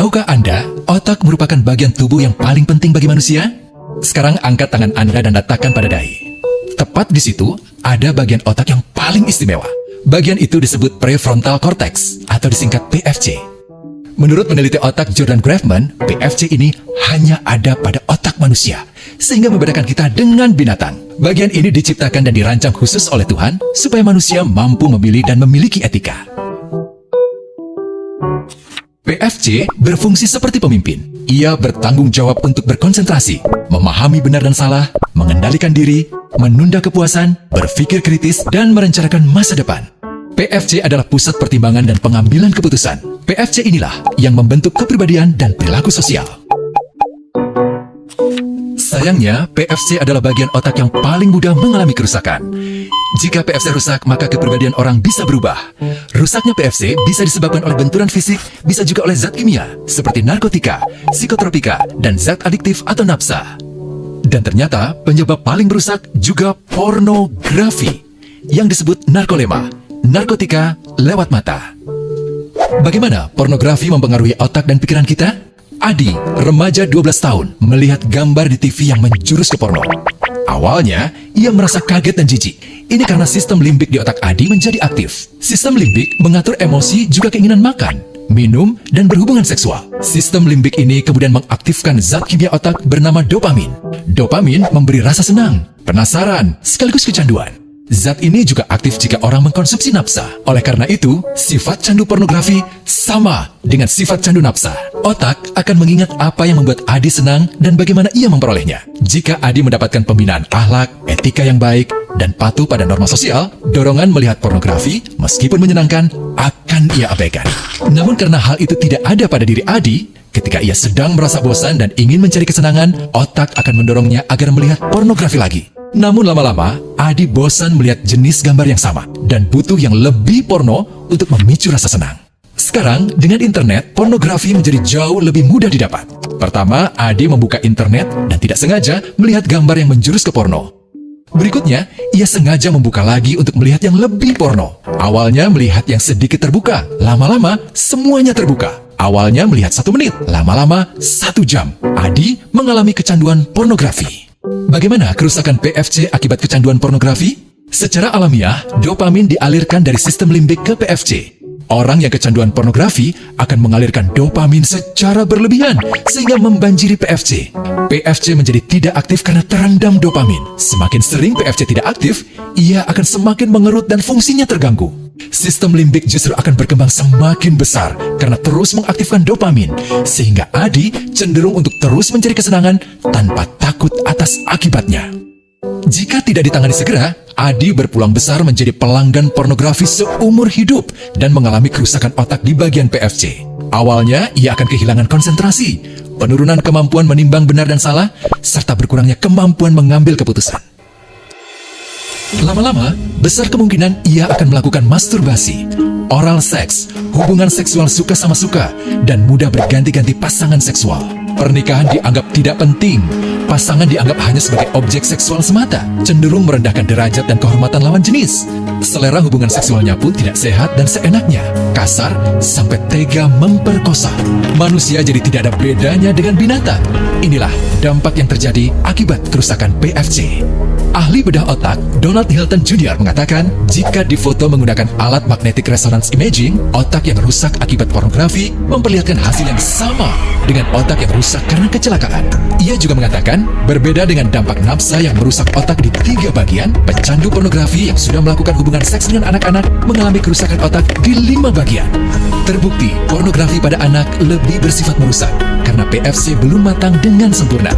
Tahukah Anda, otak merupakan bagian tubuh yang paling penting bagi manusia? Sekarang angkat tangan Anda dan letakkan pada dahi. Tepat di situ, ada bagian otak yang paling istimewa. Bagian itu disebut prefrontal cortex, atau disingkat PFC. Menurut peneliti otak Jordan Grafman, PFC ini hanya ada pada otak manusia, sehingga membedakan kita dengan binatang. Bagian ini diciptakan dan dirancang khusus oleh Tuhan, supaya manusia mampu memilih dan memiliki etika. PFC berfungsi seperti pemimpin. Ia bertanggung jawab untuk berkonsentrasi, memahami benar dan salah, mengendalikan diri, menunda kepuasan, berpikir kritis, dan merencanakan masa depan. PFC adalah pusat pertimbangan dan pengambilan keputusan. PFC inilah yang membentuk kepribadian dan perilaku sosial. Sayangnya, PFC adalah bagian otak yang paling mudah mengalami kerusakan. Jika PFC rusak, maka kepribadian orang bisa berubah. Rusaknya PFC bisa disebabkan oleh benturan fisik, bisa juga oleh zat kimia, seperti narkotika, psikotropika, dan zat adiktif atau nafsa. Dan ternyata, penyebab paling merusak juga pornografi, yang disebut narkolema, narkotika lewat mata. Bagaimana pornografi mempengaruhi otak dan pikiran kita? Adi, remaja 12 tahun, melihat gambar di TV yang menjurus ke porno. Awalnya, ia merasa kaget dan jijik. Ini karena sistem limbik di otak Adi menjadi aktif. Sistem limbik mengatur emosi juga keinginan makan, minum, dan berhubungan seksual. Sistem limbik ini kemudian mengaktifkan zat kimia otak bernama dopamin. Dopamin memberi rasa senang, penasaran, sekaligus kecanduan. Zat ini juga aktif jika orang mengkonsumsi nafsa. Oleh karena itu, sifat candu pornografi sama dengan sifat candu nafsa. Otak akan mengingat apa yang membuat Adi senang dan bagaimana ia memperolehnya. Jika Adi mendapatkan pembinaan akhlak, etika yang baik, dan patuh pada norma sosial, dorongan melihat pornografi, meskipun menyenangkan, akan ia abaikan. Namun karena hal itu tidak ada pada diri Adi, ketika ia sedang merasa bosan dan ingin mencari kesenangan, otak akan mendorongnya agar melihat pornografi lagi. Namun lama-lama, Adi bosan melihat jenis gambar yang sama dan butuh yang lebih porno untuk memicu rasa senang. Sekarang, dengan internet, pornografi menjadi jauh lebih mudah didapat. Pertama, Adi membuka internet dan tidak sengaja melihat gambar yang menjurus ke porno. Berikutnya, ia sengaja membuka lagi untuk melihat yang lebih porno. Awalnya melihat yang sedikit terbuka, lama-lama semuanya terbuka. Awalnya melihat 1 menit, lama-lama 1 jam. Adi mengalami kecanduan pornografi. Bagaimana kerusakan PFC akibat kecanduan pornografi? Secara alamiah, dopamin dialirkan dari sistem limbik ke PFC. Orang yang kecanduan pornografi akan mengalirkan dopamin secara berlebihan sehingga membanjiri PFC. PFC menjadi tidak aktif karena terendam dopamin. Semakin sering PFC tidak aktif, ia akan semakin mengerut dan fungsinya terganggu. Sistem limbik justru akan berkembang semakin besar karena terus mengaktifkan dopamin, sehingga Adi cenderung untuk terus mencari kesenangan tanpa takut atas akibatnya. Jika tidak ditangani segera, Adi berpeluang besar menjadi pelanggan pornografi seumur hidup dan mengalami kerusakan otak di bagian PFC. Awalnya, ia akan kehilangan konsentrasi, penurunan kemampuan menimbang benar dan salah, serta berkurangnya kemampuan mengambil keputusan. Lama-lama, besar kemungkinan ia akan melakukan masturbasi, oral seks, hubungan seksual suka sama suka, dan mudah berganti-ganti pasangan seksual. Pernikahan dianggap tidak penting. Pasangan dianggap hanya sebagai objek seksual semata, cenderung merendahkan derajat dan kehormatan lawan jenis. Selera hubungan seksualnya pun tidak sehat dan seenaknya, kasar sampai tega memperkosa. Manusia jadi tidak ada bedanya dengan binatang. Inilah dampak yang terjadi akibat kerusakan PFC. Ahli bedah otak, Donald Hilton Jr. mengatakan, jika difoto menggunakan alat magnetic resonance imaging, otak yang rusak akibat pornografi memperlihatkan hasil yang sama dengan otak yang rusak karena kecelakaan. Ia juga mengatakan, berbeda dengan dampak nafsa yang merusak otak di 3 bagian, pecandu pornografi yang sudah melakukan hubungan seks dengan anak-anak mengalami kerusakan otak di 5 bagian. Terbukti, pornografi pada anak lebih bersifat merusak karena PFC belum matang dengan sempurna.